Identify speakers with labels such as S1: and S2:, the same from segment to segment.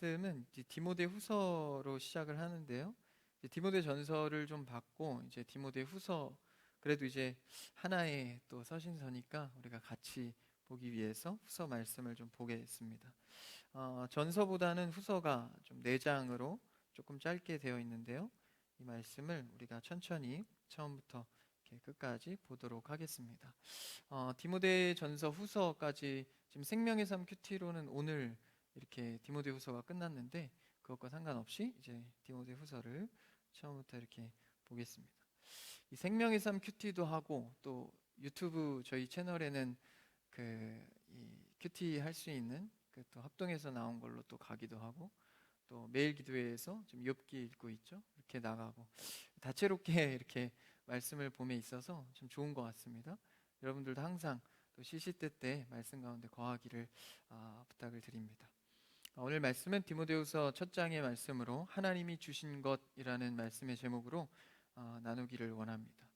S1: 말씀은 이제 디모데후서로 시작을 하는데요. 이제 디모데전서를 좀 받고 이제 디모데후서, 그래도 이제 하나의 또 서신서니까 우리가 같이 보기 위해서 후서 말씀을 좀 보겠습니다. 전서보다는 후서가 좀 4장으로 조금 짧게 되어 있는데요. 이 말씀을 우리가 천천히 처음부터 이렇게 끝까지 보도록 하겠습니다. 디모데전서 후서까지 지금 생명의 삶 큐티로는 오늘 이렇게 디모데후서가 끝났는데, 그것과 상관없이 이제 디모데후서를 처음부터 이렇게 보겠습니다. 이 생명의 삶 큐티도 하고, 또 유튜브 저희 채널에는 이 큐티 할 수 있는 또 합동해서 나온 걸로 또 가기도 하고, 또 매일 기도회에서 지금 욥기 읽고 있죠. 이렇게 나가고 다채롭게 이렇게 말씀을 봄에 있어서 좀 좋은 것 같습니다. 여러분들도 항상 또 시시때때 말씀 가운데 거하기를 부탁을 드립니다. 오늘 말씀은 디모데후서 첫 장의 말씀으로 하나님이 주신 것이라는 말씀의 제목으로 나누기를 원합니다.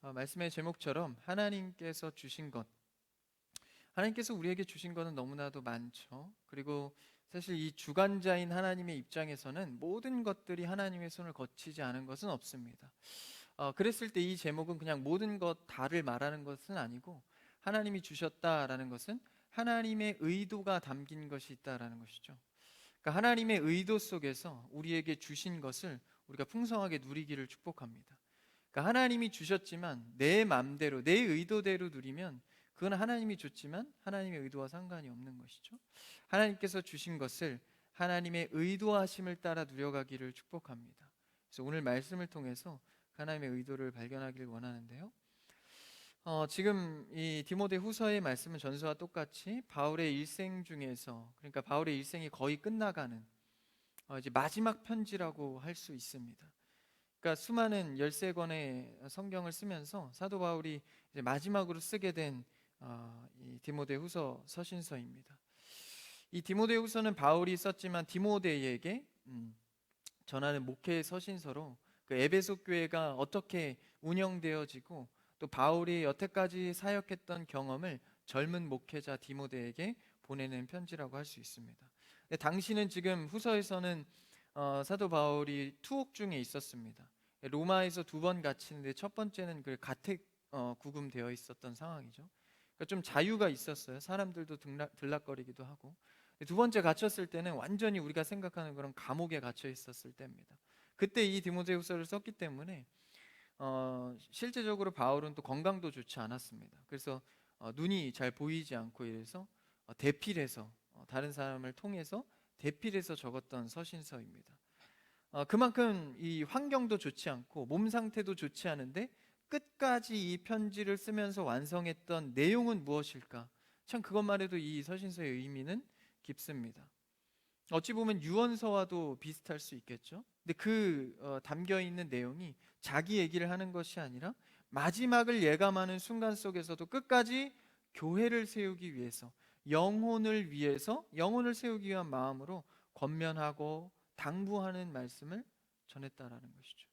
S1: 말씀의 제목처럼 하나님께서 주신 것, 하나님께서 우리에게 주신 것은 너무나도 많죠. 그리고 사실 이 주관자인 하나님의 입장에서는 모든 것들이 하나님의 손을 거치지 않은 것은 없습니다. 그랬을 때 이 제목은 그냥 모든 것 다를 말하는 것은 아니고, 하나님이 주셨다라는 것은 하나님의 의도가 담긴 것이 있다라는 것이죠. 그러니까 하나님의 의도 속에서 우리에게 주신 것을 우리가 풍성하게 누리기를 축복합니다. 그러니까 하나님이 주셨지만 내 마음대로 내 의도대로 누리면 그건 하나님이 줬지만 하나님의 의도와 상관이 없는 것이죠. 하나님께서 주신 것을 하나님의 의도하심을 따라 누려가기를 축복합니다. 그래서 오늘 말씀을 통해서 하나님의 의도를 발견하기를 원하는데요. 지금 이 디모데후서의 말씀은 전서와 똑같이 바울의 일생 중에서, 그러니까 바울의 일생이 거의 끝나가는 이제 마지막 편지라고 할 수 있습니다. 그러니까 수많은 13권의 성경을 쓰면서 사도 바울이 이제 마지막으로 쓰게 된 이 디모데후서 서신서입니다. 이 디모데후서는 바울이 썼지만 디모데에게 전하는 목회의 서신서로 그 에베소 교회가 어떻게 운영되어지고 또 바울이 여태까지 사역했던 경험을 젊은 목회자 디모데에게 보내는 편지라고 할 수 있습니다. 근데 당시는 지금 후서에서는 사도 바울이 투옥 중에 있었습니다. 로마에서 2번 갇히는데 첫 번째는 그 가택 구금되어 있었던 상황이죠. 그러니까 좀 자유가 있었어요. 사람들도 들락거리기도 하고. 두 번째 갇혔을 때는 완전히 우리가 생각하는 그런 감옥에 갇혀 있었을 때입니다. 그때 이 디모데후서를 썼기 때문에 실제적으로 바울은 또 건강도 좋지 않았습니다. 그래서 눈이 잘 보이지 않고 이래서 대필해서 다른 사람을 통해서 대필해서 적었던 서신서입니다. 그만큼 이 환경도 좋지 않고 몸 상태도 좋지 않은데 끝까지 이 편지를 쓰면서 완성했던 내용은 무엇일까? 참 그것만 해도 이 서신서의 의미는 깊습니다. 어찌 보면 유언서와도 비슷할 수 있겠죠. 근데 담겨 있는 내용이 자기 얘기를 하는 것이 아니라 마지막을 예감하는 순간 속에서도 끝까지 교회를 세우기 위해서, 영혼을 위해서, 영혼을 세우기 위한 마음으로 권면하고 당부하는 말씀을 전했다라는 것이죠.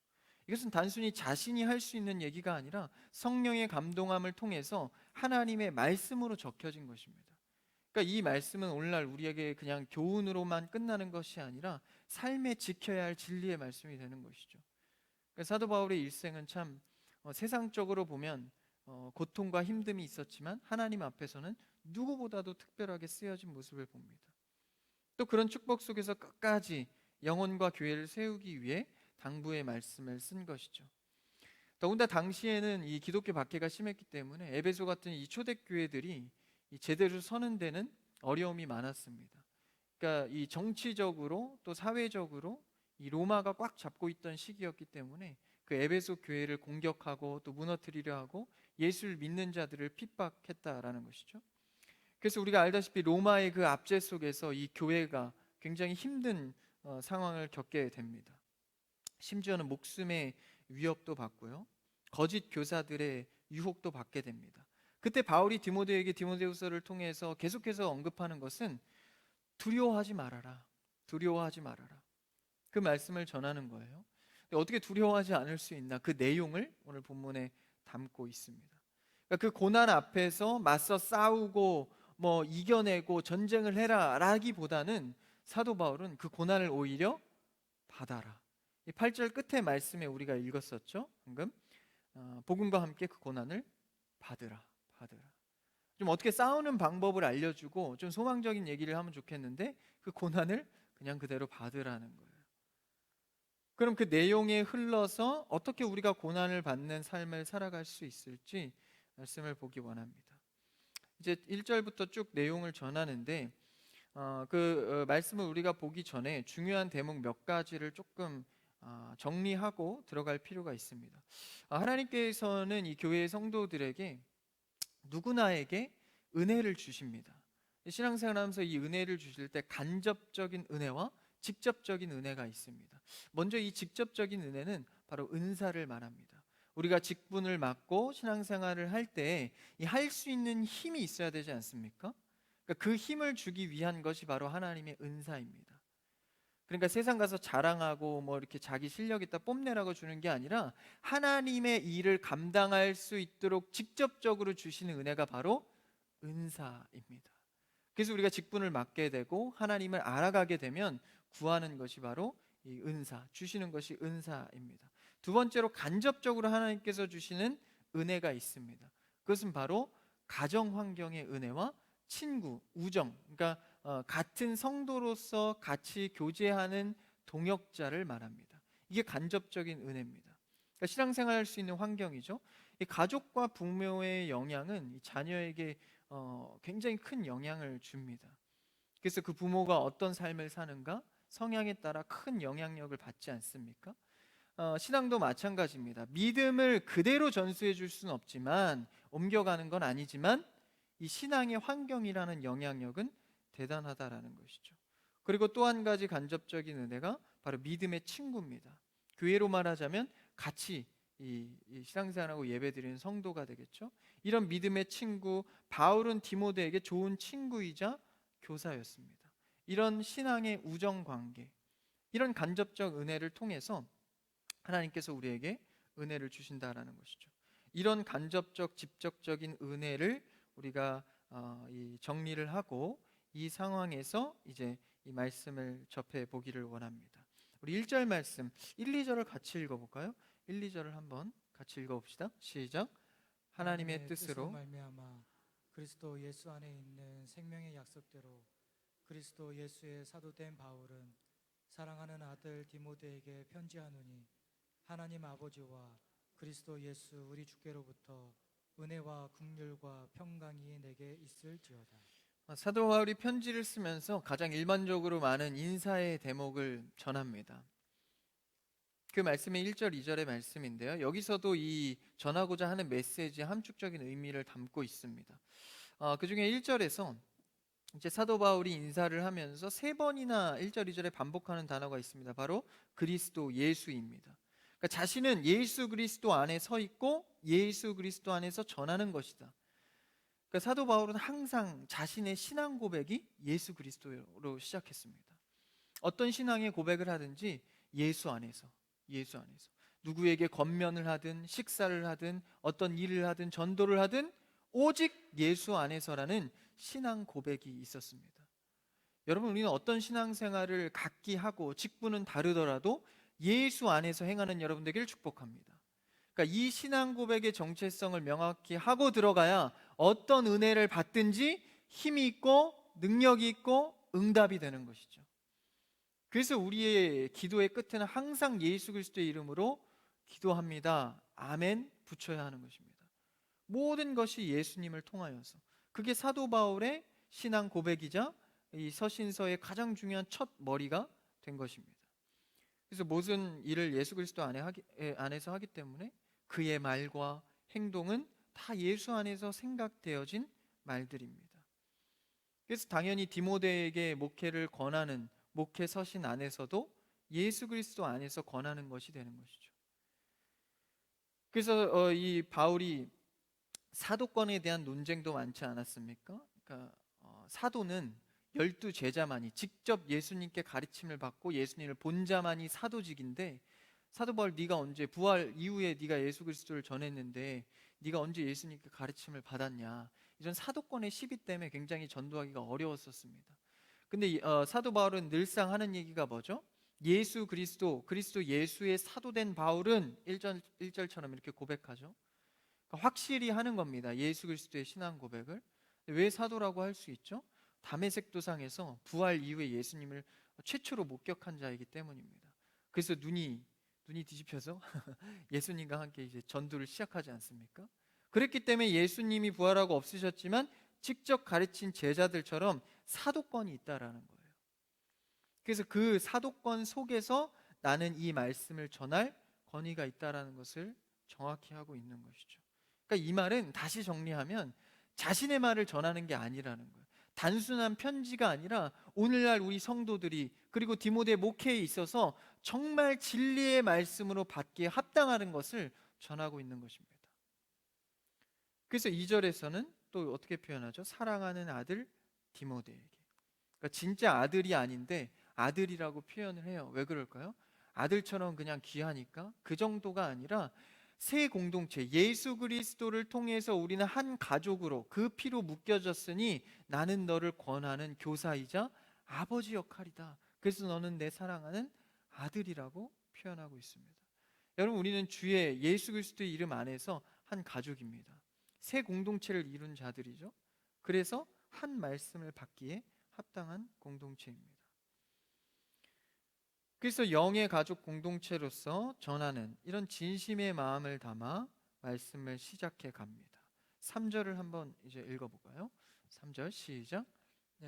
S1: 이것은 단순히 자신이 할 수 있는 얘기가 아니라 성령의 감동함을 통해서 하나님의 말씀으로 적혀진 것입니다. 그러니까 이 말씀은 오늘날 우리에게 그냥 교훈으로만 끝나는 것이 아니라 삶에 지켜야 할 진리의 말씀이 되는 것이죠. 그러니까 사도 바울의 일생은 참 세상적으로 보면 고통과 힘듦이 있었지만 하나님 앞에서는 누구보다도 특별하게 쓰여진 모습을 봅니다. 또 그런 축복 속에서 끝까지 영혼과 교회를 세우기 위해 당부의 말씀을 쓴 것이죠. 더군다나 당시에는 이 기독교 박해가 심했기 때문에 에베소 같은 이 초대교회들이 이 제대로 서는 데는 어려움이 많았습니다. 그러니까 이 정치적으로 또 사회적으로 이 로마가 꽉 잡고 있던 시기였기 때문에 그 에베소 교회를 공격하고 또 무너뜨리려 하고 예수를 믿는 자들을 핍박했다라는 것이죠. 그래서 우리가 알다시피 로마의 그 압제 속에서 이 교회가 굉장히 힘든 상황을 겪게 됩니다. 심지어는 목숨의 위협도 받고요, 거짓 교사들의 유혹도 받게 됩니다. 그때 바울이 디모데에게 디모데후서를 통해서 계속해서 언급하는 것은 두려워하지 말아라, 두려워하지 말아라, 그 말씀을 전하는 거예요. 어떻게 두려워하지 않을 수 있나, 그 내용을 오늘 본문에 담고 있습니다. 그러니까 그 고난 앞에서 맞서 싸우고 이겨내고 전쟁을 해라 라기보다는 사도 바울은 그 고난을 오히려 받아라. 이 8절 끝에 말씀에 우리가 읽었었죠. 방금 복음과 함께 그 고난을 받으라. 좀 어떻게 싸우는 방법을 알려주고 좀 소망적인 얘기를 하면 좋겠는데 그 고난을 그냥 그대로 받으라는 거예요. 그럼 그 내용에 흘러서 어떻게 우리가 고난을 받는 삶을 살아갈 수 있을지 말씀을 보기 원합니다. 이제 1절부터 쭉 내용을 전하는데 말씀을 우리가 보기 전에 중요한 대목 몇 가지를 조금 정리하고 들어갈 필요가 있습니다. 하나님께서는 이 교회의 성도들에게 누구나에게 은혜를 주십니다. 신앙생활하면서 이 은혜를 주실 때 간접적인 은혜와 직접적인 은혜가 있습니다. 먼저 이 직접적인 은혜는 바로 은사를 말합니다. 우리가 직분을 맡고 신앙생활을 할 때 할 수 있는 힘이 있어야 되지 않습니까? 그러니까 그 힘을 주기 위한 것이 바로 하나님의 은사입니다. 그러니까 세상 가서 자랑하고 뭐 이렇게 자기 실력 있다 뽐내라고 주는 게 아니라 하나님의 일을 감당할 수 있도록 직접적으로 주시는 은혜가 바로 은사입니다. 그래서 우리가 직분을 맡게 되고 하나님을 알아가게 되면 구하는 것이 바로 이 은사, 주시는 것이 은사입니다. 두 번째로 간접적으로 하나님께서 주시는 은혜가 있습니다. 그것은 바로 가정 환경의 은혜와 친구, 우정, 그러니까 같은 성도로서 같이 교제하는 동역자를 말합니다. 이게 간접적인 은혜입니다. 그러니까 신앙생활할 수 있는 환경이죠. 이 가족과 부모의 영향은 이 자녀에게 굉장히 큰 영향을 줍니다. 그래서 그 부모가 어떤 삶을 사는가 성향에 따라 큰 영향력을 받지 않습니까? 신앙도 마찬가지입니다. 믿음을 그대로 전수해 줄 수는 없지만 옮겨가는 건 아니지만 이 신앙의 환경이라는 영향력은 대단하다라는 것이죠. 그리고 또 한 가지 간접적인 은혜가 바로 믿음의 친구입니다. 교회로 말하자면 같이 이 신앙생활하고 예배드리는 성도가 되겠죠. 이런 믿음의 친구, 바울은 디모데에게 좋은 친구이자 교사였습니다. 이런 신앙의 우정 관계, 이런 간접적 은혜를 통해서 하나님께서 우리에게 은혜를 주신다라는 것이죠. 이런 간접적 직접적인 은혜를 우리가 정리를 하고 이 상황에서 이제 이 말씀을 접해 보기를 원합니다. 우리 1절 말씀 1, 2절을 같이 읽어볼까요? 1, 2절을 한번 같이 읽어봅시다. 시작. 하나님의 뜻으로
S2: 말미암아 그리스도 예수 안에 있는 생명의 약속대로 그리스도 예수의 사도된 바울은 사랑하는 아들 디모데에게 편지하노니 하나님 아버지와 그리스도 예수 우리 주께로부터 은혜와 긍휼과 평강이 내게 있을지어다.
S1: 사도 바울이 편지를 쓰면서 가장 일반적으로 많은 인사의 대목을 전합니다. 그 말씀이 1절, 2절의 말씀인데요. 여기서도 이 전하고자 하는 메시지의 함축적인 의미를 담고 있습니다. 그 중에 1절에서 이제 사도 바울이 인사를 하면서 세 번이나 1절, 2절에 반복하는 단어가 있습니다. 바로 그리스도 예수입니다. 그러니까 자신은 예수 그리스도 안에 서 있고 예수 그리스도 안에서 전하는 것이다. 그러니까 사도 바울은 항상 자신의 신앙 고백이 예수 그리스도로 시작했습니다. 어떤 신앙의 고백을 하든지 예수 안에서 누구에게 권면을 하든 식사를 하든 어떤 일을 하든 전도를 하든 오직 예수 안에서라는 신앙 고백이 있었습니다. 여러분, 우리는 어떤 신앙생활을 각기 하고 직분은 다르더라도 예수 안에서 행하는 여러분 되기를 축복합니다. 그러니까 이 신앙 고백의 정체성을 명확히 하고 들어가야 어떤 은혜를 받든지 힘이 있고 능력이 있고 응답이 되는 것이죠. 그래서 우리의 기도의 끝에는 항상 예수 그리스도의 이름으로 기도합니다. 아멘 붙여야 하는 것입니다. 모든 것이 예수님을 통하여서. 그게 사도 바울의 신앙 고백이자 이 서신서의 가장 중요한 첫 머리가 된 것입니다. 그래서 모든 일을 예수 그리스도 안에서 하기 때문에 그의 말과 행동은 다 예수 안에서 생각되어진 말들입니다. 그래서 당연히 디모데에게 목회를 권하는 목회 서신 안에서도 예수 그리스도 안에서 권하는 것이 되는 것이죠. 그래서 이 바울이 사도권에 대한 논쟁도 많지 않았습니까? 그러니까 사도는 12제자만이 직접 예수님께 가르침을 받고 예수님을 본 자만이 사도직인데 사도 바울, 네가 언제 부활 이후에 네가 예수 그리스도를 전했는데 네가 언제 예수님께 가르침을 받았냐? 이런 사도권의 시비 때문에 굉장히 전도하기가 어려웠었습니다. 근데 사도 바울은 늘상 하는 얘기가 뭐죠? 예수 그리스도 예수의 사도된 바울은 1절처럼 이렇게 고백하죠. 그러니까 확실히 하는 겁니다. 예수 그리스도의 신앙 고백을. 왜 사도라고 할 수 있죠? 다메섹 도상에서 부활 이후에 예수님을 최초로 목격한 자이기 때문입니다. 그래서 눈이 뒤집혀서 예수님과 함께 이제 전도를 시작하지 않습니까? 그랬기 때문에 예수님이 부활하고 없으셨지만 직접 가르친 제자들처럼 사도권이 있다라는 거예요. 그래서 그 사도권 속에서 나는 이 말씀을 전할 권위가 있다라는 것을 정확히 하고 있는 것이죠. 그러니까 이 말은 다시 정리하면 자신의 말을 전하는 게 아니라는 거예요. 단순한 편지가 아니라 오늘날 우리 성도들이 그리고 디모데 목회에 있어서 정말 진리의 말씀으로 받기에 합당하는 것을 전하고 있는 것입니다. 그래서 2절에서는 또 어떻게 표현하죠? 사랑하는 아들 디모데에게. 그러니까 진짜 아들이 아닌데 아들이라고 표현을 해요. 왜 그럴까요? 아들처럼 그냥 귀하니까? 그 정도가 아니라 새 공동체 예수 그리스도를 통해서 우리는 한 가족으로 그 피로 묶여졌으니 나는 너를 권하는 교사이자 아버지 역할이다. 그래서 너는 내 사랑하는 아들이라고 표현하고 있습니다. 여러분, 우리는 주의 예수 그리스도의 이름 안에서 한 가족입니다. 새 공동체를 이룬 자들이죠. 그래서 한 말씀을 받기에 합당한 공동체입니다. 그래서 영의 가족 공동체로서 전하는 이런 진심의 마음을 담아 말씀을 시작해 갑니다. 3절을 한번 이제 읽어볼까요? 3절 시작.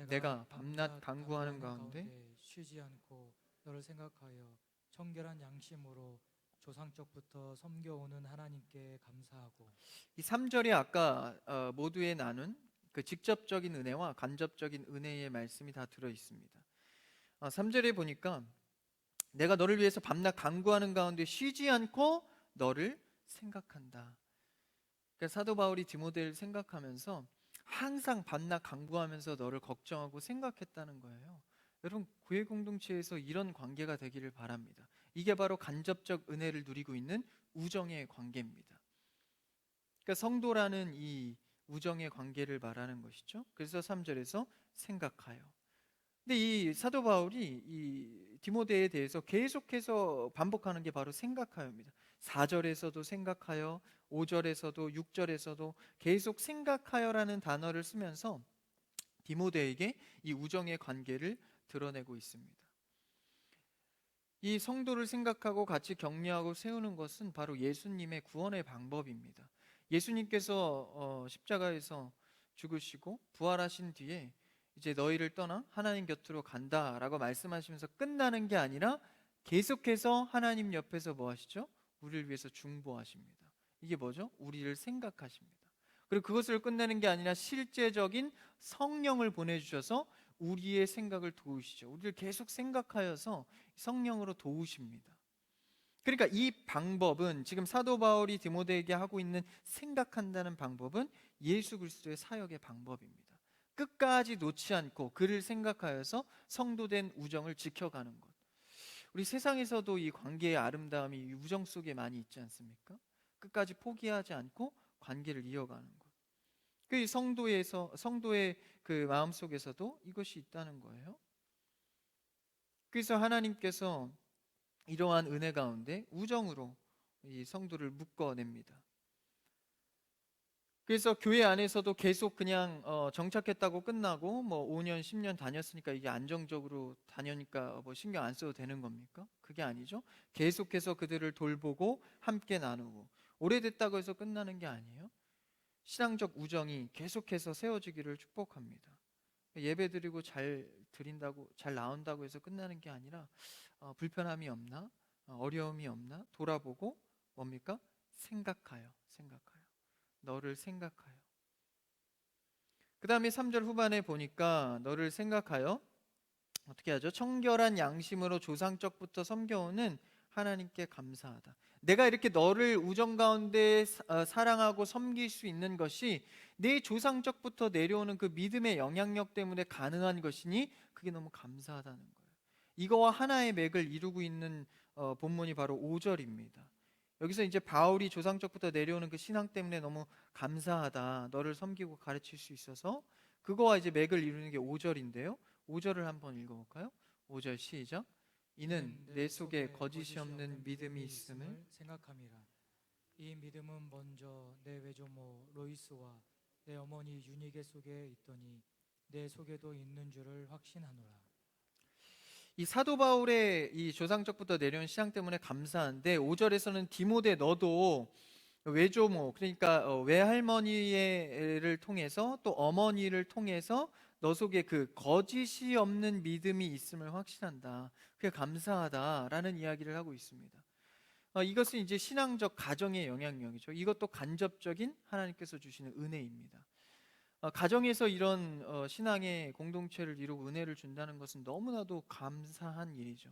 S1: 내가 밤낮 간구하는 가운데
S2: 쉬지 않고 너를 생각하여 청결한 양심으로 조상적부터 섬겨오는 하나님께 감사하고.
S1: 이 3절이 아까 모두에 나눈 그 직접적인 은혜와 간접적인 은혜의 말씀이 다 들어 있습니다. 3절에 보니까 내가 너를 위해서 밤낮 간구하는 가운데 쉬지 않고 너를 생각한다. 그러니까 사도 바울이 디모데를 생각하면서 항상 밤낮 간구하면서 너를 걱정하고 생각했다는 거예요. 여러분, 교회 공동체에서 이런 관계가 되기를 바랍니다. 이게 바로 간접적 은혜를 누리고 있는 우정의 관계입니다. 그러니까 성도라는 이 우정의 관계를 말하는 것이죠. 그래서 3절에서 생각하여. 근데 이 사도 바울이 이 디모데에 대해서 계속해서 반복하는 게 바로 생각하여입니다. 4절에서도 생각하여, 5절에서도 6절에서도 계속 생각하여라는 단어를 쓰면서 디모데에게 이 우정의 관계를 드러내고 있습니다. 이 성도를 생각하고 같이 격려하고 세우는 것은 바로 예수님의 구원의 방법입니다. 예수님께서 십자가에서 죽으시고 부활하신 뒤에 이제 너희를 떠나 하나님 곁으로 간다라고 말씀하시면서 끝나는 게 아니라 계속해서 하나님 옆에서 뭐 하시죠? 우리를 위해서 중보하십니다. 이게 뭐죠? 우리를 생각하십니다. 그리고 그것을 끝내는 게 아니라 실제적인 성령을 보내주셔서 우리의 생각을 도우시죠. 우리를 계속 생각하여서 성령으로 도우십니다. 그러니까 이 방법은 지금 사도 바울이 디모데에게 하고 있는 생각한다는 방법은 예수 그리스도의 사역의 방법입니다. 끝까지 놓지 않고 그를 생각하여서 성도된 우정을 지켜가는 것. 우리 세상에서도 이 관계의 아름다움이 이 우정 속에 많이 있지 않습니까? 끝까지 포기하지 않고 관계를 이어가는 것. 그 성도의 그 마음 속에서도 이것이 있다는 거예요. 그래서 하나님께서 이러한 은혜 가운데 우정으로 이 성도를 묶어냅니다. 그래서 교회 안에서도 계속 그냥 정착했다고 끝나고 뭐 5년, 10년 다녔으니까 이게 안정적으로 다녀니까 뭐 신경 안 써도 되는 겁니까? 그게 아니죠. 계속해서 그들을 돌보고 함께 나누고 오래됐다고 해서 끝나는 게 아니에요. 신앙적 우정이 계속해서 세워지기를 축복합니다. 예배드리고 잘 드린다고 잘 나온다고 해서 끝나는 게 아니라 불편함이 없나? 어려움이 없나? 돌아보고 뭡니까? 생각하여. 너를 생각하여. 그 다음에 3절 후반에 보니까 너를 생각하여 어떻게 하죠? 청결한 양심으로 조상적부터 섬겨오는 하나님께 감사하다. 내가 이렇게 너를 우정 가운데 사랑하고 섬길 수 있는 것이 내 조상적부터 내려오는 그 믿음의 영향력 때문에 가능한 것이니 그게 너무 감사하다는 거예요. 이거와 하나의 맥을 이루고 있는 본문이 바로 5절입니다. 여기서 이제 바울이 조상적부터 내려오는 그 신앙 때문에 너무 감사하다. 너를 섬기고 가르칠 수 있어서 그거와 이제 맥을 이루는 게 5절인데요. 5절을 한번 읽어볼까요? 5절 시작. 이는 내 속에 거짓이 없는 믿음이 있음을
S2: 생각함이라. 이 믿음은 먼저 내 외조모 로이스와 내 어머니 유니게 속에 있더니 내 속에도 있는 줄을 확신하노라.
S1: 이 사도 바울의 이 조상적부터 내려온 신앙 때문에 감사한데 5절에서는 디모데 너도 외조모 그러니까 외할머니를 통해서 또 어머니를 통해서 너 속에 그 거짓이 없는 믿음이 있음을 확신한다. 그게 감사하다라는 이야기를 하고 있습니다. 이것은 이제 신앙적 가정의 영향력이죠. 이것도 간접적인 하나님께서 주시는 은혜입니다. 가정에서 이런 신앙의 공동체를 이루고 은혜를 준다는 것은 너무나도 감사한 일이죠.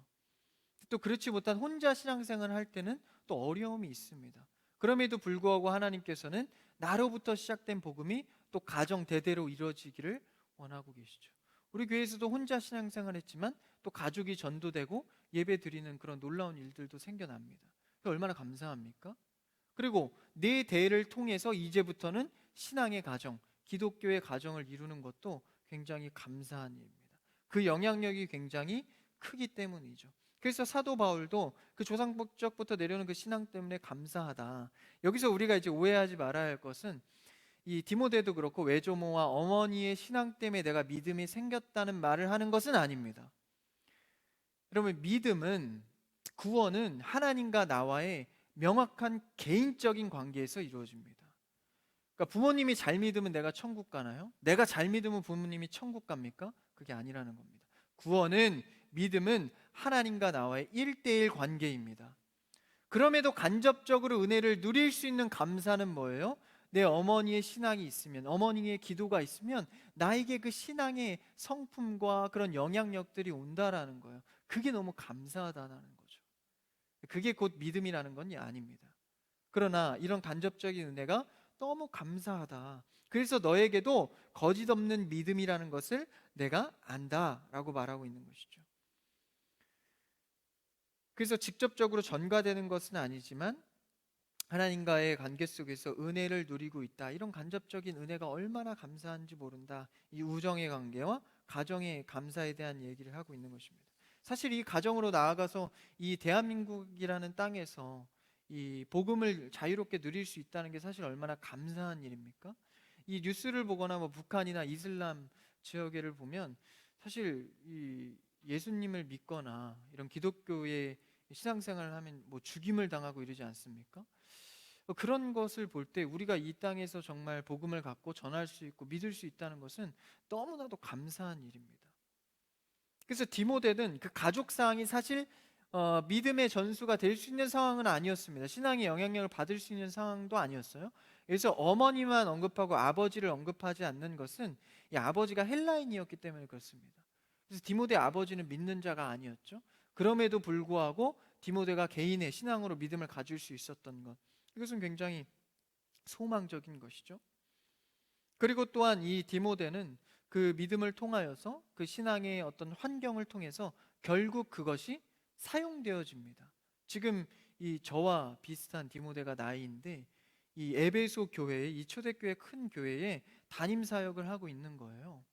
S1: 또 그렇지 못한 혼자 신앙생활을 할 때는 또 어려움이 있습니다. 그럼에도 불구하고 하나님께서는 나로부터 시작된 복음이 또 가정 대대로 이루어지기를 원하고 계시죠. 우리 교회에서도 혼자 신앙생활했지만 또 가족이 전도되고 예배 드리는 그런 놀라운 일들도 생겨납니다. 얼마나 감사합니까? 그리고 내 대를 통해서 이제부터는 신앙의 가정, 기독교의 가정을 이루는 것도 굉장히 감사한 일입니다. 그 영향력이 굉장히 크기 때문이죠. 그래서 사도 바울도 그 조상적부터 내려오는 그 신앙 때문에 감사하다. 여기서 우리가 이제 오해하지 말아야 할 것은 이 디모데도 그렇고 외조모와 어머니의 신앙 때문에 내가 믿음이 생겼다는 말을 하는 것은 아닙니다. 여러분, 믿음은, 구원은 하나님과 나와의 명확한 개인적인 관계에서 이루어집니다. 그러니까 부모님이 잘 믿으면 내가 천국 가나요? 내가 잘 믿으면 부모님이 천국 갑니까? 그게 아니라는 겁니다. 구원은, 믿음은 하나님과 나와의 1대1 관계입니다. 그럼에도 간접적으로 은혜를 누릴 수 있는 감사는 뭐예요? 내 어머니의 신앙이 있으면, 어머니의 기도가 있으면 나에게 그 신앙의 성품과 그런 영향력들이 온다라는 거예요. 그게 너무 감사하다는 거죠. 그게 곧 믿음이라는 건 아닙니다. 그러나 이런 간접적인 은혜가 너무 감사하다. 그래서 너에게도 거짓 없는 믿음이라는 것을 내가 안다라고 말하고 있는 것이죠. 그래서 직접적으로 전가되는 것은 아니지만 하나님과의 관계 속에서 은혜를 누리고 있다. 이런 간접적인 은혜가 얼마나 감사한지 모른다. 이 우정의 관계와 가정의 감사에 대한 얘기를 하고 있는 것입니다. 사실 이 가정으로 나아가서 이 대한민국이라는 땅에서 이 복음을 자유롭게 누릴 수 있다는 게 사실 얼마나 감사한 일입니까? 이 뉴스를 보거나 뭐 북한이나 이슬람 지역에를 보면 사실 이 예수님을 믿거나 이런 기독교의 신앙생활을 하면 뭐 죽임을 당하고 이러지 않습니까? 그런 것을 볼 때 우리가 이 땅에서 정말 복음을 갖고 전할 수 있고 믿을 수 있다는 것은 너무나도 감사한 일입니다. 그래서 디모데는 그 가족 사항이 사실 믿음의 전수가 될 수 있는 상황은 아니었습니다. 신앙의 영향력을 받을 수 있는 상황도 아니었어요. 그래서 어머니만 언급하고 아버지를 언급하지 않는 것은 이 아버지가 헬라인이었기 때문에 그렇습니다. 그래서 디모데 아버지는 믿는 자가 아니었죠. 그럼에도 불구하고 디모데가 개인의 신앙으로 믿음을 가질 수 있었던 것, 이것은 굉장히 소망적인 것이죠. 그리고 또한 이 디모데는 그 믿음을 통하여서 그 신앙의 어떤 환경을 통해서 결국 그것이 사용되어집니다. 지금 이 저와 비슷한 디모데가 나이인데 이 에베소 교회에, 이 초대교회 큰 교회에 담임 사역을 하고 있는 거예요.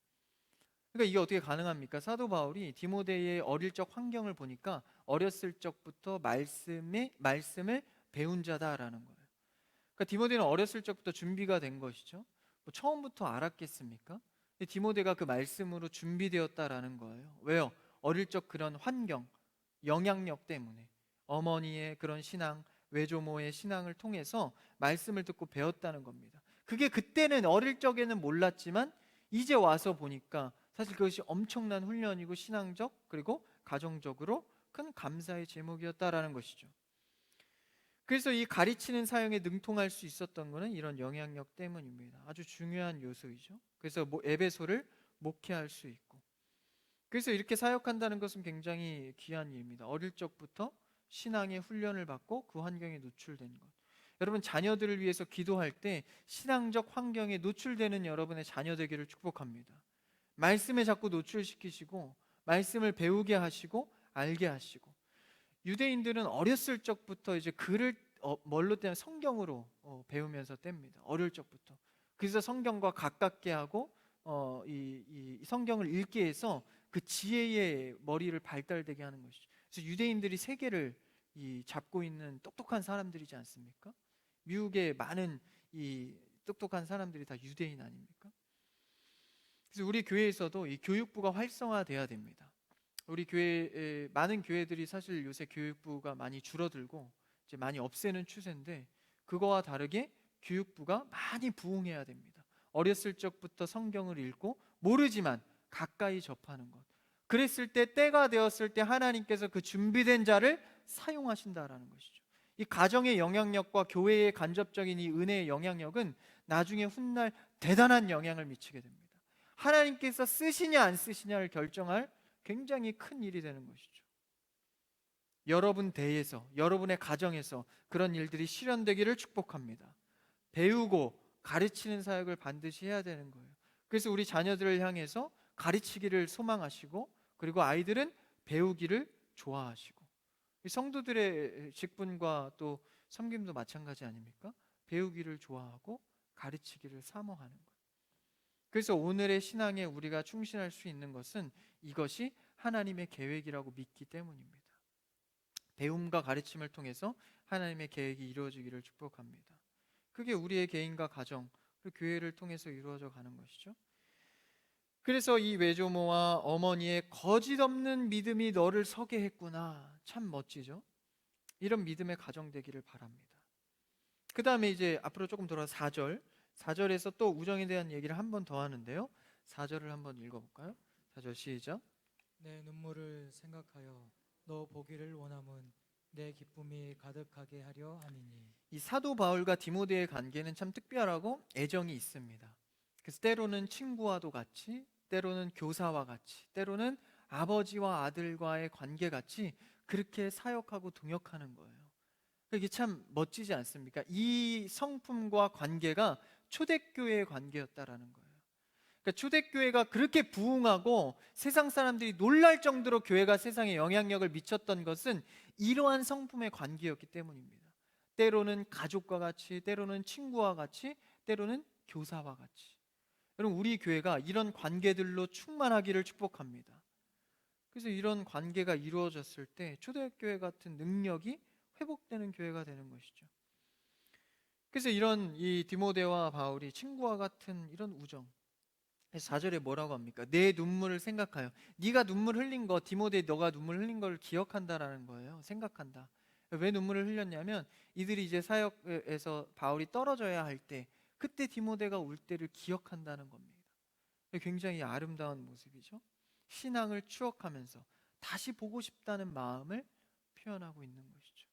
S1: 그러니까 이게 어떻게 가능합니까? 사도 바울이 디모데의 어릴 적 환경을 보니까 어렸을 적부터 말씀을 배운 자다라는 거예요. 그러니까 디모데는 어렸을 적부터 준비가 된 것이죠. 뭐 처음부터 알았겠습니까? 디모데가 그 말씀으로 준비되었다라는 거예요. 왜요? 어릴 적 그런 환경, 영향력 때문에 어머니의 그런 신앙, 외조모의 신앙을 통해서 말씀을 듣고 배웠다는 겁니다. 그게 그때는 어릴 적에는 몰랐지만 이제 와서 보니까 사실 그것이 엄청난 훈련이고 신앙적 그리고 가정적으로 큰 감사의 제목이었다라는 것이죠. 그래서 이 가르치는 사역에 능통할 수 있었던 것은 이런 영향력 때문입니다. 아주 중요한 요소이죠. 그래서 에베소를 목회할 수 있고, 그래서 이렇게 사역한다는 것은 굉장히 귀한 일입니다. 어릴 적부터 신앙의 훈련을 받고 그 환경에 노출된 것. 여러분, 자녀들을 위해서 기도할 때 신앙적 환경에 노출되는 여러분의 자녀 되기를 축복합니다. 말씀에 자꾸 노출시키시고 말씀을 배우게 하시고 알게 하시고, 유대인들은 어렸을 적부터 이제 글을 뭘로 떼면 성경으로 배우면서 뗍니다. 어릴 적부터. 그래서 성경과 가깝게 하고 이 성경을 읽게 해서 그 지혜의 머리를 발달되게 하는 것이죠. 그래서 유대인들이 세계를 잡고 있는 똑똑한 사람들이지 않습니까? 미국의 많은 이 똑똑한 사람들이 다 유대인 아닙니까? 그래서 우리 교회에서도 이 교육부가 활성화돼야 됩니다. 우리 교회 많은 교회들이 사실 요새 교육부가 많이 줄어들고 이제 많이 없애는 추세인데, 그거와 다르게 교육부가 많이 부흥해야 됩니다. 어렸을 적부터 성경을 읽고 모르지만 가까이 접하는 것. 그랬을 때, 때가 되었을 때 하나님께서 그 준비된 자를 사용하신다라는 것이죠. 이 가정의 영향력과 교회의 간접적인 이 은혜의 영향력은 나중에 훗날 대단한 영향을 미치게 됩니다. 하나님께서 쓰시냐 안 쓰시냐를 결정할 굉장히 큰 일이 되는 것이죠. 여러분 대에서, 여러분의 가정에서 그런 일들이 실현되기를 축복합니다. 배우고 가르치는 사역을 반드시 해야 되는 거예요. 그래서 우리 자녀들을 향해서 가르치기를 소망하시고, 그리고 아이들은 배우기를 좋아하시고, 이 성도들의 직분과 또 섬김도 마찬가지 아닙니까? 배우기를 좋아하고 가르치기를 사모하는 것. 그래서 오늘의 신앙에 우리가 충실할 수 있는 것은 이것이 하나님의 계획이라고 믿기 때문입니다. 배움과 가르침을 통해서 하나님의 계획이 이루어지기를 축복합니다. 그게 우리의 개인과 가정, 그리고 교회를 통해서 이루어져 가는 것이죠. 그래서 이 외조모와 어머니의 거짓 없는 믿음이 너를 서게 했구나. 참 멋지죠? 이런 믿음의 가정 되기를 바랍니다. 그 다음에 이제 앞으로 조금 돌아서 4절. 4절에서 또 우정에 대한 얘기를 한 번 더 하는데요. 4절을 한번 읽어볼까요? 4절 시작.
S2: 내 눈물을 생각하여 너 보기를 원함은 내 기쁨이 가득하게 하려 함이니.
S1: 이 사도 바울과 디모데의 관계는 참 특별하고 애정이 있습니다. 그래서 때로는 친구와도 같이, 때로는 교사와 같이, 때로는 아버지와 아들과의 관계 같이 그렇게 사역하고 동역하는 거예요. 이게 참 멋지지 않습니까? 이 성품과 관계가 초대교회의 관계였다라는 거예요. 그러니까 초대교회가 그렇게 부흥하고 세상 사람들이 놀랄 정도로 교회가 세상에 영향력을 미쳤던 것은 이러한 성품의 관계였기 때문입니다. 때로는 가족과 같이, 때로는 친구와 같이, 때로는 교사와 같이. 여러분, 우리 교회가 이런 관계들로 충만하기를 축복합니다. 그래서 이런 관계가 이루어졌을 때 초대교회 같은 능력이 회복되는 교회가 되는 것이죠. 그래서 이런 이 디모데와 바울이 친구와 같은 이런 우정. 4절에 뭐라고 합니까? 내 눈물을 생각하여. 네가 눈물 흘린 거, 디모데 너가 눈물 흘린 걸 기억한다라는 거예요. 생각한다. 왜 눈물을 흘렸냐면 이들이 이제 사역에서 바울이 떨어져야 할 때, 그때 디모데가 울 때를 기억한다는 겁니다. 굉장히 아름다운 모습이죠. 신앙을 추억하면서 다시 보고 싶다는 마음을 표현하고 있는 것이죠.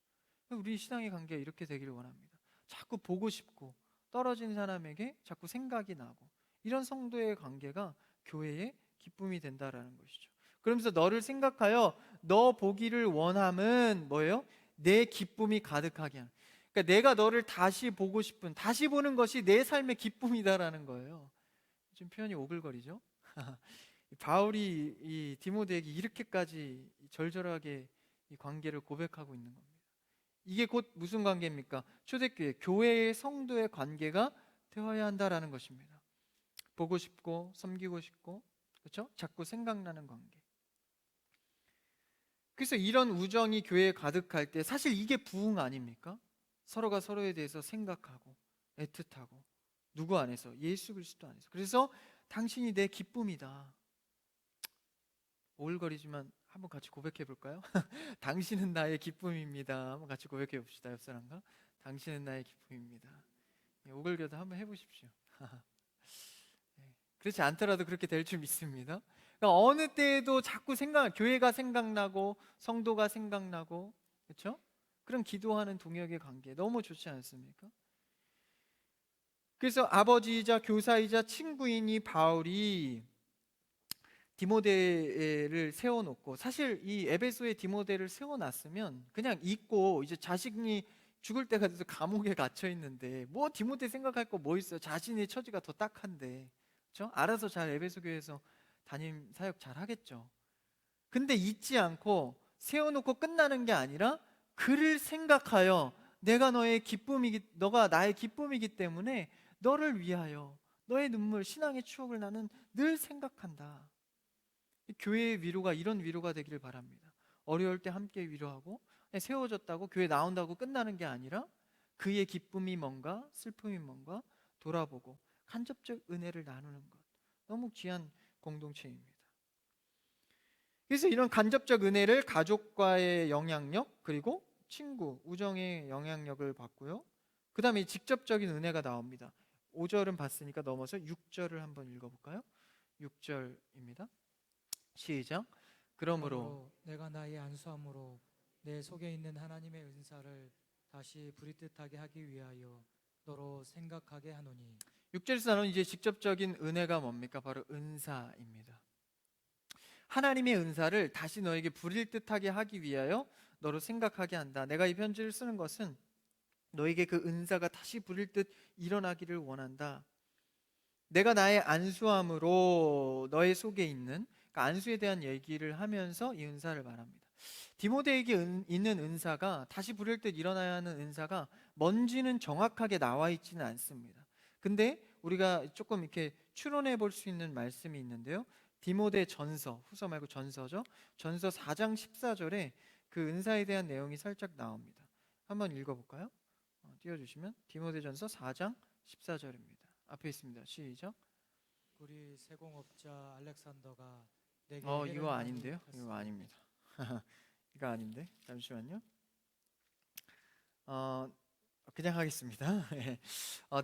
S1: 우리 신앙의 관계가 이렇게 되기를 원합니다. 자꾸 보고 싶고 떨어진 사람에게 자꾸 생각이 나고, 이런 성도의 관계가 교회의 기쁨이 된다라는 것이죠. 그러면서 너를 생각하여 너 보기를 원함은 뭐예요? 내 기쁨이 가득하게 하는. 그러니까 내가 너를 다시 보고 싶은, 다시 보는 것이 내 삶의 기쁨이다라는 거예요. 좀 표현이 오글거리죠? 바울이 이 디모데에게 이렇게까지 절절하게 이 관계를 고백하고 있는 겁니다. 이게 곧 무슨 관계입니까? 초대교회, 교회의 성도의 관계가 되어야 한다라는 것입니다. 보고 싶고 섬기고 싶고, 그렇죠? 자꾸 생각나는 관계. 그래서 이런 우정이 교회에 가득할 때 사실 이게 부흥 아닙니까? 서로가 서로에 대해서 생각하고 애틋하고, 누구 안에서? 예수 그리스도 안에서. 그래서 당신이 내 기쁨이다. 오글거리지만 한번 같이 고백해 볼까요? 당신은 나의 기쁨입니다. 한번 같이 고백해 봅시다. 옆 사람과. 당신은 나의 기쁨입니다. 오글거려도 한번 해보십시오. 그렇지 않더라도 그렇게 될 줄 믿습니다. 그러니까 어느 때에도 자꾸 교회가 생각나고 성도가 생각나고, 그렇죠? 그런 기도하는 동역의 관계 너무 좋지 않습니까? 그래서 아버지이자 교사이자 친구인 이 바울이 디모데를 세워놓고, 사실 이 에베소에 디모데를 세워놨으면 그냥 잊고 이제 자신이 죽을 때가 돼서 감옥에 갇혀 있는데 뭐 디모데 생각할 거 뭐 있어요? 자신의 처지가 더 딱한데, 그렇죠? 알아서 잘 에베소 교회에서 담임 사역 잘 하겠죠. 근데 잊지 않고 세워놓고 끝나는 게 아니라 그를 생각하여 너가 나의 기쁨이기 때문에 너를 위하여 너의 눈물, 신앙의 추억을 나는 늘 생각한다. 이 교회의 위로가 이런 위로가 되기를 바랍니다. 어려울 때 함께 위로하고 그냥 세워졌다고 교회 나온다고 끝나는 게 아니라 그의 기쁨이 뭔가 슬픔이 뭔가 돌아보고 간접적 은혜를 나누는 것, 너무 귀한 공동체입니다. 그래서 이런 간접적 은혜를 가족과의 영향력 그리고 친구, 우정의 영향력을 받고요. 그 다음에 직접적인 은혜가 나옵니다. 5절은 봤으니까 넘어서 6절을 한번 읽어볼까요? 6절입니다. 시작. 그러므로
S2: 그러므로 내가 나의 안수함으로 내 속에 있는 하나님의 은사를 다시 부릿듯하게 하기 위하여 너로 생각하게 하노니
S1: 6절에서 나오는 이제 직접적인 은혜가 뭡니까? 바로 은사입니다. 하나님의 은사를 다시 너에게 부릴 듯하게 하기 위하여 너로 생각하게 한다. 내가 이 편지를 쓰는 것은 너에게 그 은사가 다시 부릴 듯 일어나기를 원한다. 내가 나의 안수함으로 너의 속에 있는, 그러니까 안수에 대한 얘기를 하면서 이 은사를 말합니다. 디모데에게 있는 은사가 다시 부릴 듯 일어나야 하는 은사가 뭔지는 정확하게 나와 있지는 않습니다. 근데 우리가 조금 이렇게 추론해 볼 수 있는 말씀이 있는데요. 디모데 전서, 후서 말고 전서죠. 전서 4장 14절에 그 은사에 대한 내용이 살짝 나옵니다. 한번 읽어볼까요? 띄워주시면 디모데전서 4장 14절입니다. 앞에 있습니다. 시작.
S2: 우리 세공업자 알렉산더가 내게
S1: 이거
S2: 해를 많이
S1: 아닌데요? 이거
S2: 했으니
S1: 아닙니다. 이거 아닌데 잠시만요. 어, 그냥 하겠습니다. 예.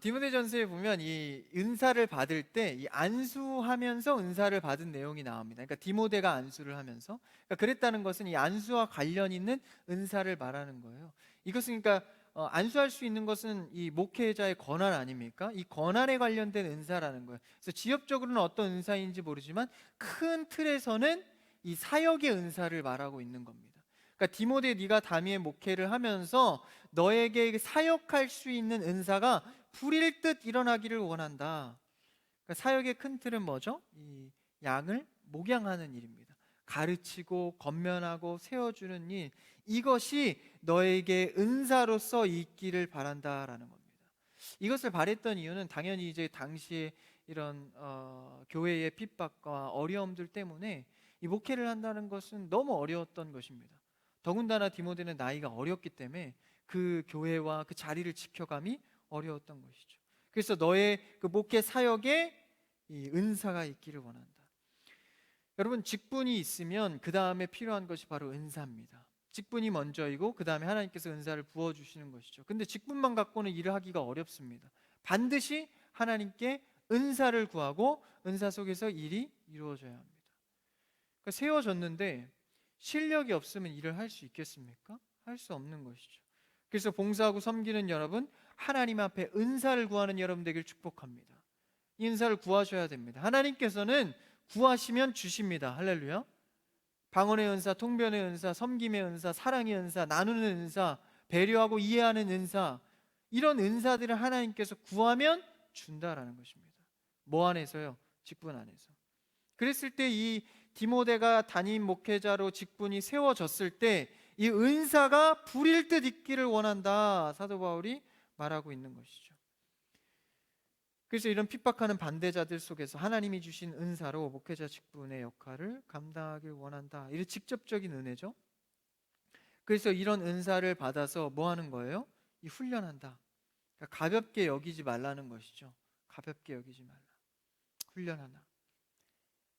S1: 디모데전서에 보면 이 은사를 받을 때 이 안수하면서 은사를 받은 내용이 나옵니다. 그러니까 디모데가 안수를 하면서, 그러니까 그랬다는 것은 이 안수와 관련 있는 은사를 말하는 거예요. 이것은 그러니까 안수할 수 있는 것은 이 목회자의 권한 아닙니까? 이 권한에 관련된 은사라는 거예요. 그래서 지역적으로는 어떤 은사인지 모르지만 큰 틀에서는 이 사역의 은사를 말하고 있는 겁니다. 그러니까 디모데 네가 담임의 목회를 하면서 너에게 사역할 수 있는 은사가 불일 듯 일어나기를 원한다. 그러니까 사역의 큰 틀은 뭐죠? 이 양을 목양하는 일입니다. 가르치고 권면하고 세워주는 일, 이것이 너에게 은사로서 있기를 바란다라는 겁니다. 이것을 바랬던 이유는 당연히 이제 당시에 이런 교회의 핍박과 어려움들 때문에 이 목회를 한다는 것은 너무 어려웠던 것입니다. 더군다나 디모데는 나이가 어렸기 때문에 그 교회와 그 자리를 지켜감이 어려웠던 것이죠. 그래서 너의 그 목회 사역에 이 은사가 있기를 원한다. 여러분, 직분이 있으면 그 다음에 필요한 것이 바로 은사입니다. 직분이 먼저이고 그 다음에 하나님께서 은사를 부어주시는 것이죠. 근데 직분만 갖고는 일을 하기가 어렵습니다. 반드시 하나님께 은사를 구하고 은사 속에서 일이 이루어져야 합니다. 그러니까 세워졌는데 실력이 없으면 일을 할 수 있겠습니까? 할 수 없는 것이죠. 그래서 봉사하고 섬기는 여러분, 하나님 앞에 은사를 구하는 여러분 되길 축복합니다. 이 은사를 구하셔야 됩니다. 하나님께서는 구하시면 주십니다. 할렐루야. 방언의 은사, 통변의 은사, 섬김의 은사, 사랑의 은사, 나누는 은사, 배려하고 이해하는 은사, 이런 은사들을 하나님께서 구하면 준다라는 것입니다. 뭐 안에서요? 직분 안에서. 그랬을 때 이 디모데가 담임 목회자로 직분이 세워졌을 때 이 은사가 불일 듯 있기를 원한다, 사도 바울이 말하고 있는 것이죠. 그래서 이런 핍박하는 반대자들 속에서 하나님이 주신 은사로 목회자 직분의 역할을 감당하길 원한다. 이런 직접적인 은혜죠. 그래서 이런 은사를 받아서 뭐 하는 거예요? 이 훈련한다. 그러니까 가볍게 여기지 말라는 것이죠. 가볍게 여기지 말라. 훈련하나.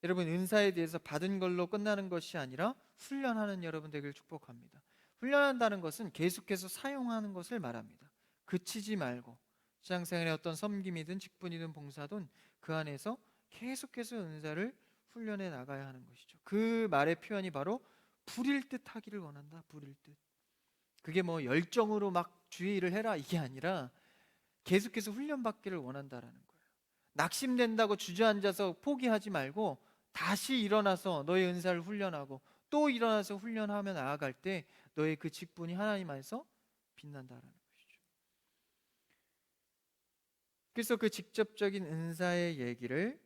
S1: 여러분, 은사에 대해서 받은 걸로 끝나는 것이 아니라 훈련하는 여러분 되길 축복합니다. 훈련한다는 것은 계속해서 사용하는 것을 말합니다. 그치지 말고 신앙생활의 어떤 섬김이든 직분이든 봉사든 그 안에서 계속해서 은사를 훈련해 나가야 하는 것이죠. 그 말의 표현이 바로 불일 듯 하기를 원한다. 불일 듯. 그게 뭐 열정으로 막 주의를 해라 이게 아니라 계속해서 훈련받기를 원한다라는 거예요. 낙심된다고 주저앉아서 포기하지 말고 다시 일어나서 너의 은사를 훈련하고 또 일어나서 훈련하며 나아갈 때 너의 그 직분이 하나님 안에서 빛난다라는 것이죠. 그래서 그 직접적인 은사의 얘기를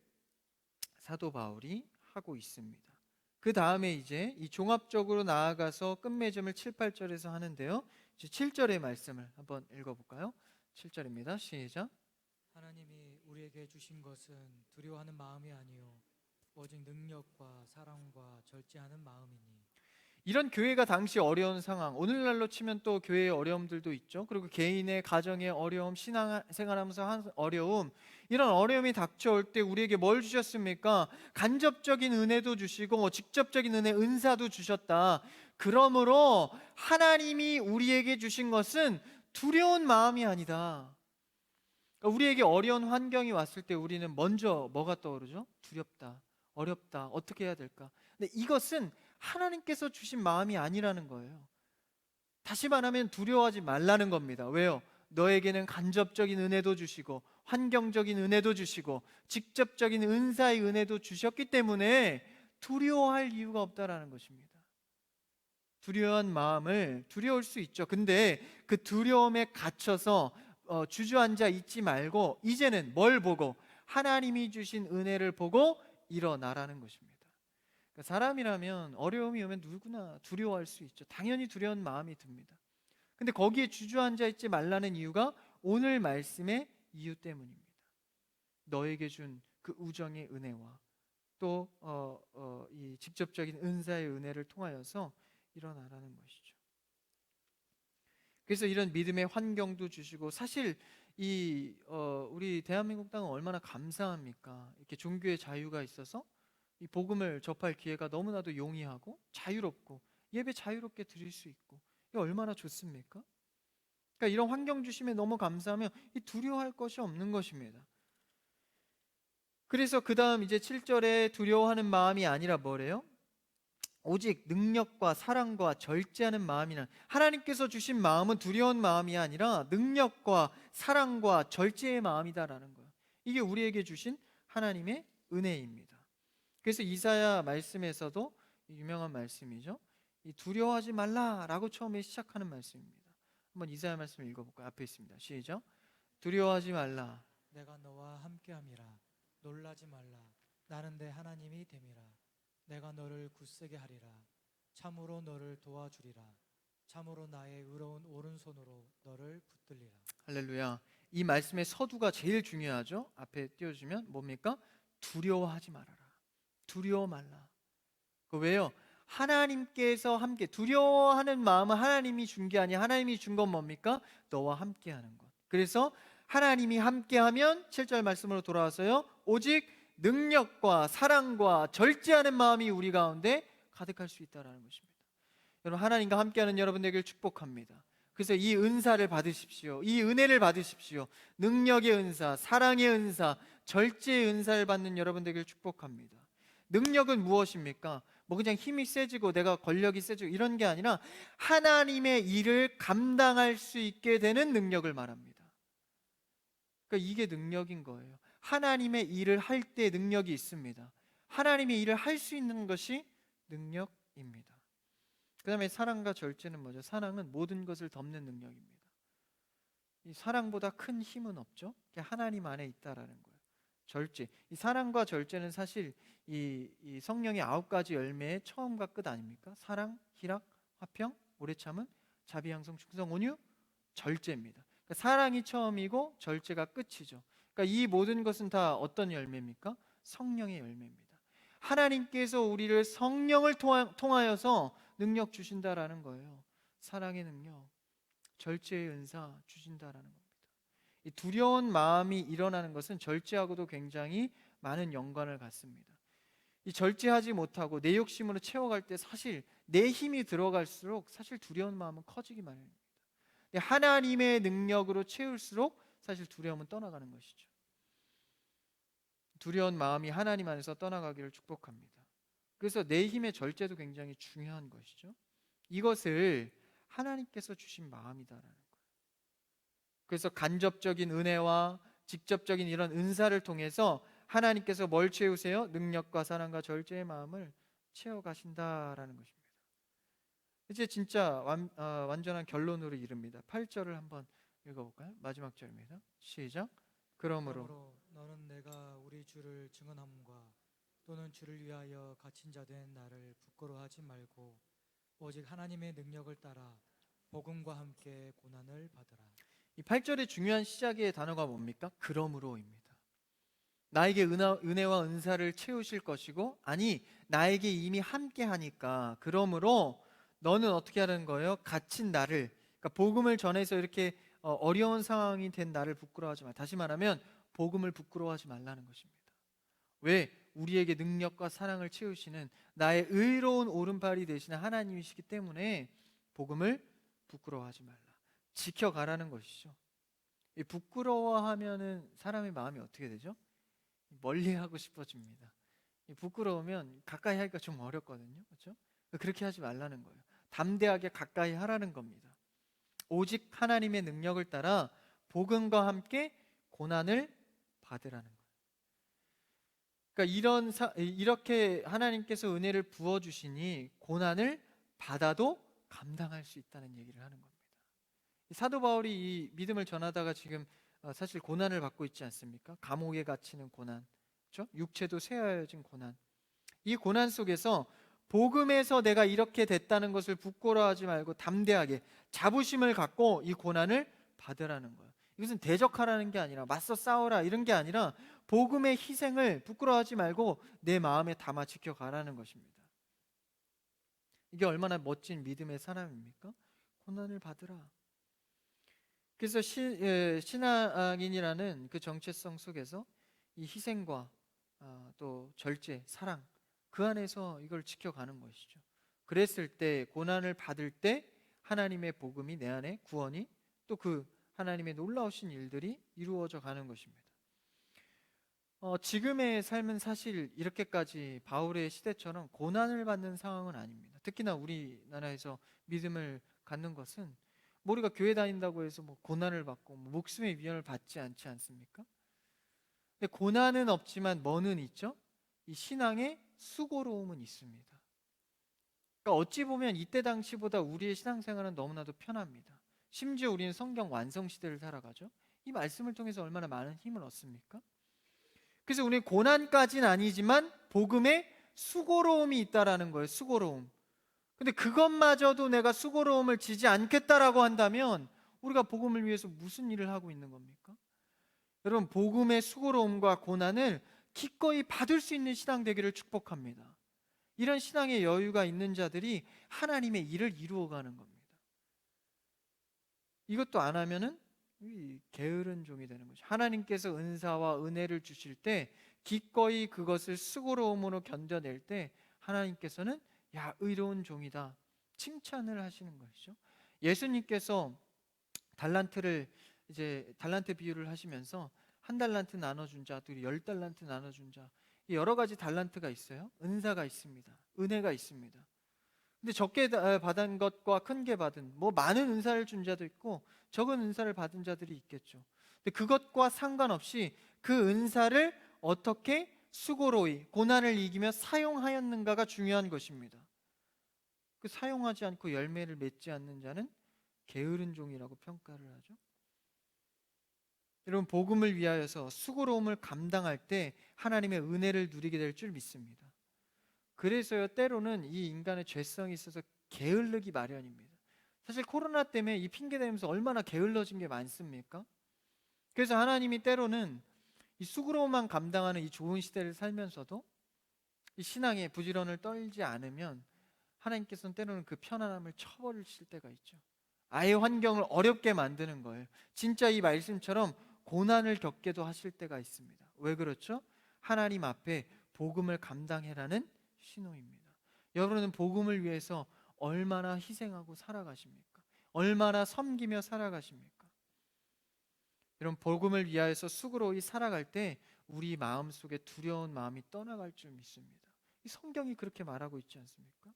S1: 사도 바울이 하고 있습니다. 그 다음에 이제 이 종합적으로 나아가서 끝맺음을 7, 8절에서 하는데요. 이제 7절의 말씀을 한번 읽어볼까요? 7절입니다. 시작.
S2: 하나님이 우리에게 주신 것은 두려워하는 마음이 아니요 오직 능력과 사랑과 절제하는 마음이니.
S1: 이런 교회가 당시 어려운 상황, 오늘날로 치면 또 교회의 어려움들도 있죠. 그리고 개인의 가정의 어려움, 신앙생활하면서 한 어려움, 이런 어려움이 닥쳐올 때 우리에게 뭘 주셨습니까? 간접적인 은혜도 주시고 직접적인 은혜, 은사도 주셨다. 그러므로 하나님이 우리에게 주신 것은 두려운 마음이 아니다. 그러니까 우리에게 어려운 환경이 왔을 때 우리는 먼저 뭐가 떠오르죠? 두렵다, 어렵다, 어떻게 해야 될까? 근데 이것은 하나님께서 주신 마음이 아니라는 거예요. 다시 말하면 두려워하지 말라는 겁니다. 왜요? 너에게는 간접적인 은혜도 주시고 환경적인 은혜도 주시고 직접적인 은사의 은혜도 주셨기 때문에 두려워할 이유가 없다라는 것입니다. 두려운 마음을 두려울 수 있죠. 근데 그 두려움에 갇혀서 주저앉아 있지 말고 이제는 뭘 보고, 하나님이 주신 은혜를 보고 일어나라는 것입니다. 그러니까 사람이라면 어려움이 오면 누구나 두려워할 수 있죠. 당연히 두려운 마음이 듭니다. 근데 거기에 주저앉아 있지 말라는 이유가 오늘 말씀의 이유 때문입니다. 너에게 준 그 우정의 은혜와 또 이 직접적인 은사의 은혜를 통하여서 일어나라는 것이죠. 그래서 이런 믿음의 환경도 주시고, 사실 우리 대한민국 땅은 얼마나 감사합니까? 이렇게 종교의 자유가 있어서 이 복음을 접할 기회가 너무나도 용이하고 자유롭고 예배 자유롭게 드릴 수 있고, 이게 얼마나 좋습니까? 그러니까 이런 환경 주심에 너무 감사하면 이 두려워할 것이 없는 것입니다. 그래서 그 다음 이제 7절에 두려워하는 마음이 아니라 뭐래요? 오직 능력과 사랑과 절제하는 마음이나, 하나님께서 주신 마음은 두려운 마음이 아니라 능력과 사랑과 절제의 마음이다라는 거예요. 이게 우리에게 주신 하나님의 은혜입니다. 그래서 이사야 말씀에서도 유명한 말씀이죠. 이 두려워하지 말라라고 처음에 시작하는 말씀입니다. 한번 이사야 말씀 읽어볼까요? 앞에 있습니다. 시작. 두려워하지 말라.
S2: 내가 너와 함께함이라. 놀라지 말라. 나는 내 하나님이 됨이라. 내가 너를 굳세게 하리라. 참으로 너를 도와주리라. 참으로 나의 의로운 오른손으로 너를 붙들리라.
S1: 할렐루야. 이 말씀의 서두가 제일 중요하죠. 앞에 띄워주면 뭡니까? 두려워하지 말아라. 두려워 말라. 그 왜요? 하나님께서 함께, 두려워하는 마음은 하나님이 준 게 아니야. 하나님이 준 건 뭡니까? 너와 함께하는 것. 그래서 하나님이 함께하면 7절 말씀으로 돌아와서요, 오직 능력과 사랑과 절제하는 마음이 우리 가운데 가득할 수 있다는 것입니다. 여러분, 하나님과 함께하는 여러분 되길 축복합니다. 그래서 이 은사를 받으십시오. 이 은혜를 받으십시오. 능력의 은사, 사랑의 은사, 절제의 은사를 받는 여러분 되길 축복합니다. 능력은 무엇입니까? 뭐 그냥 힘이 세지고 내가 권력이 세지고 이런 게 아니라 하나님의 일을 감당할 수 있게 되는 능력을 말합니다. 그러니까 이게 능력인 거예요. 하나님의 일을 할 때 능력이 있습니다. 하나님의 일을 할 수 있는 것이 능력입니다. 그 다음에 사랑과 절제는 뭐죠? 사랑은 모든 것을 덮는 능력입니다. 이 사랑보다 큰 힘은 없죠. 그게 하나님 안에 있다라는 거예요. 절제, 이 사랑과 절제는 사실 이 성령의 9가지 열매의 처음과 끝 아닙니까? 사랑, 희락, 화평, 오래 참음, 자비, 양성, 충성, 온유, 절제입니다. 그러니까 사랑이 처음이고 절제가 끝이죠. 그러니까 이 모든 것은 다 어떤 열매입니까? 성령의 열매입니다. 하나님께서 우리를 성령을 통하여서 능력 주신다라는 거예요. 사랑의 능력, 절제의 은사 주신다라는 겁니다. 이 두려운 마음이 일어나는 것은 절제하고도 굉장히 많은 연관을 갖습니다. 이 절제하지 못하고 내 욕심으로 채워갈 때 사실 내 힘이 들어갈수록 사실 두려운 마음은 커지기 마련입니다. 하나님의 능력으로 채울수록 사실 두려움은 떠나가는 것이죠. 두려운 마음이 하나님 안에서 떠나가기를 축복합니다. 그래서 내 힘의 절제도 굉장히 중요한 것이죠. 이것을 하나님께서 주신 마음이다라는 거예요. 그래서 간접적인 은혜와 직접적인 이런 은사를 통해서 하나님께서 뭘 채우세요? 능력과 사랑과 절제의 마음을 채워가신다라는 것입니다. 이제 진짜 완전한 결론으로 이릅니다. 8절을 한번 읽어볼까요? 마지막 절입니다. 시작. 그러므로
S2: 너는 내가 우리 주를 증언함과 또는 주를 위하여 갇힌 자 된 나를 부끄러워하지 말고 오직 하나님의 능력을 따라 복음과 함께 고난을 받으라.
S1: 이 8절의 중요한 시작의 단어가 뭡니까? 그러므로입니다. 나에게 은혜와 은사를 채우실 것이고, 아니 나에게 이미 함께 하니까, 그러므로 너는 어떻게 하는 거예요? 갇힌 나를, 그러니까 복음을 전해서 이렇게 어려운 상황이 된 나를 부끄러워하지 마. 다시 말하면 복음을 부끄러워하지 말라는 것입니다. 왜? 우리에게 능력과 사랑을 채우시는 나의 의로운 오른팔이 되시는 하나님이시기 때문에 복음을 부끄러워하지 말라, 지켜가라는 것이죠. 이 부끄러워하면은 사람의 마음이 어떻게 되죠? 멀리하고 싶어집니다. 이 부끄러우면 가까이 하기가 좀 어렵거든요, 그렇죠? 그렇게 하지 말라는 거예요. 담대하게 가까이 하라는 겁니다. 오직 하나님의 능력을 따라 복음과 함께 고난을 받으라는 거예요. 그러니까 이렇게 하나님께서 은혜를 부어 주시니 고난을 받아도 감당할 수 있다는 얘기를 하는 겁니다. 사도 바울이 이 믿음을 전하다가 지금 사실 고난을 받고 있지 않습니까? 감옥에 갇히는 고난, 그렇죠? 육체도 쇠하여진 고난. 이 고난 속에서 복음에서 내가 이렇게 됐다는 것을 부끄러워하지 말고 담대하게 자부심을 갖고 이 고난을 받으라는 거예요. 이것은 대적하라는 게 아니라 맞서 싸워라 이런 게 아니라 복음의 희생을 부끄러워하지 말고 내 마음에 담아 지켜가라는 것입니다. 이게 얼마나 멋진 믿음의 사람입니까? 고난을 받으라. 그래서 신앙인이라는 그 정체성 속에서 이 희생과 또 절제, 사랑, 그 안에서 이걸 지켜가는 것이죠. 그랬을 때, 고난을 받을 때 하나님의 복음이 내 안에, 구원이, 또 그 하나님의 놀라우신 일들이 이루어져 가는 것입니다. 지금의 삶은 사실 이렇게까지 바울의 시대처럼 고난을 받는 상황은 아닙니다. 특히나 우리나라에서 믿음을 갖는 것은 우리가 교회 다닌다고 해서 뭐 고난을 받고 뭐 목숨의 위협을 받지 않지 않습니까? 근데 고난은 없지만 뭐는 있죠? 이 신앙의 수고로움은 있습니다. 그러니까 어찌 보면 이때 당시보다 우리의 신앙생활은 너무나도 편합니다. 심지어 우리는 성경 완성 시대를 살아가죠. 이 말씀을 통해서 얼마나 많은 힘을 얻습니까? 그래서 우리는 고난까지는 아니지만 복음에 수고로움이 있다라는 거예요. 수고로움. 근데 그것마저도 내가 수고로움을 지지 않겠다라고 한다면 우리가 복음을 위해서 무슨 일을 하고 있는 겁니까? 여러분, 복음의 수고로움과 고난을 기꺼이 받을 수 있는 신앙 되기를 축복합니다. 이런 신앙의 여유가 있는 자들이 하나님의 일을 이루어가는 겁니다. 이것도 안 하면은 게으른 종이 되는 거죠. 하나님께서 은사와 은혜를 주실 때 기꺼이 그것을 수고로움으로 견뎌낼 때 하나님께서는 야, 의로운 종이다, 칭찬을 하시는 것이죠. 예수님께서 달란트 비유를 하시면서 한 달란트 나눠준 자, 또 10달란트 나눠준 자, 여러 가지 달란트가 있어요. 은사가 있습니다. 은혜가 있습니다. 근데 적게 받은 것과 큰 게 받은, 뭐 많은 은사를 준 자도 있고 적은 은사를 받은 자들이 있겠죠. 근데 그것과 상관없이 그 은사를 어떻게 수고로이 고난을 이기며 사용하였는가가 중요한 것입니다. 그 사용하지 않고 열매를 맺지 않는 자는 게으른 종이라고 평가를 하죠. 여러분, 복음을 위하여서 수고로움을 감당할 때 하나님의 은혜를 누리게 될 줄 믿습니다. 그래서요, 때로는 이 인간의 죄성이 있어서 게을르기 마련입니다. 사실 코로나 때문에 이 핑계 대면서 얼마나 게을러진 게 많습니까? 그래서 하나님이 때로는 이 수고로움만 감당하는 이 좋은 시대를 살면서도 이 신앙의 부지런을 떨지 않으면 하나님께서는 때로는 그 편안함을 쳐버리실 때가 있죠. 아예 환경을 어렵게 만드는 거예요. 진짜 이 말씀처럼 고난을 겪게도 하실 때가 있습니다. 왜 그렇죠? 하나님 앞에 복음을 감당해라는 신호입니다. 여러분은 복음을 위해서 얼마나 희생하고 살아가십니까? 얼마나 섬기며 살아가십니까? 여러분, 복음을 위하여서 수고로이 살아갈 때 우리 마음속에 두려운 마음이 떠나갈 줄 믿습니다. 이 성경이 그렇게 말하고 있지 않습니까?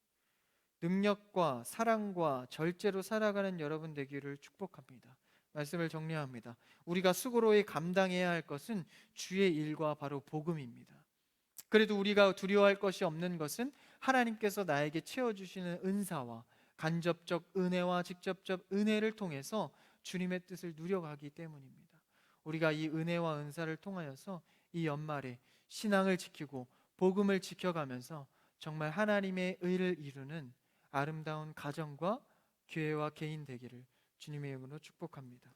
S1: 능력과 사랑과 절제로 살아가는 여러분 되기를 축복합니다. 말씀을 정리합니다. 우리가 수고로이 감당해야 할 것은 주의 일과 바로 복음입니다. 그래도 우리가 두려워할 것이 없는 것은 하나님께서 나에게 채워주시는 은사와 간접적 은혜와 직접적 은혜를 통해서 주님의 뜻을 누려가기 때문입니다. 우리가 이 은혜와 은사를 통하여서 이 연말에 신앙을 지키고 복음을 지켜가면서 정말 하나님의 의를 이루는 아름다운 가정과 교회와 개인 되기를 주님의 이름으로 축복합니다.